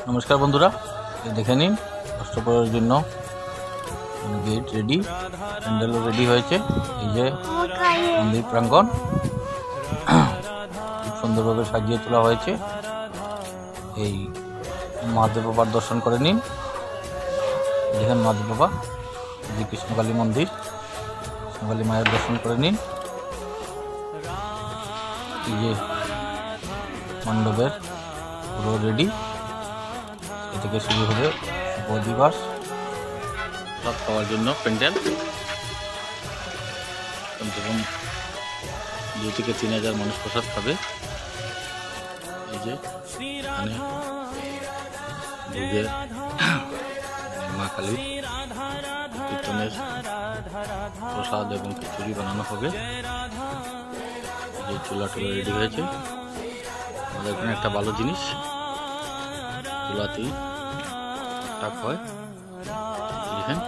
নমস্কার বন্ধুরা, দেখে নিন অষ্টপ্রহরের জন্য গেট রেডি, প্যান্ডেলও রেডি হয়েছে। এই যে মন্দির প্রাঙ্গণ খুব সুন্দরভাবে সাজিয়ে তোলা হয়েছে। এই মহাদেব বাবার দর্শন করে নিন। দেখেন মহাদেব বাবা, যে কৃষ্ণকালী মন্দির, কৃষ্ণকালী মায়ের দর্শন করে নিন। এই যে মণ্ডপের পুরো রেডি, এ থেকে শুরু হবে শুভ দিবস। সব খাওয়ার জন্য প্যান্ডেল কমসে কম 2 থেকে 3,000 মানুষ প্রসাদ খাবে। এই যে এখানে ভোগের মা কালীর কীর্তনের প্রসাদ এবং খিচুড়ি বানানো হবে। যে চুলা টুলা রেডি হয়েছে। আমাদের এখানে একটা ভালো জিনিস, চুলাতেই টাক হয়। দেখেন।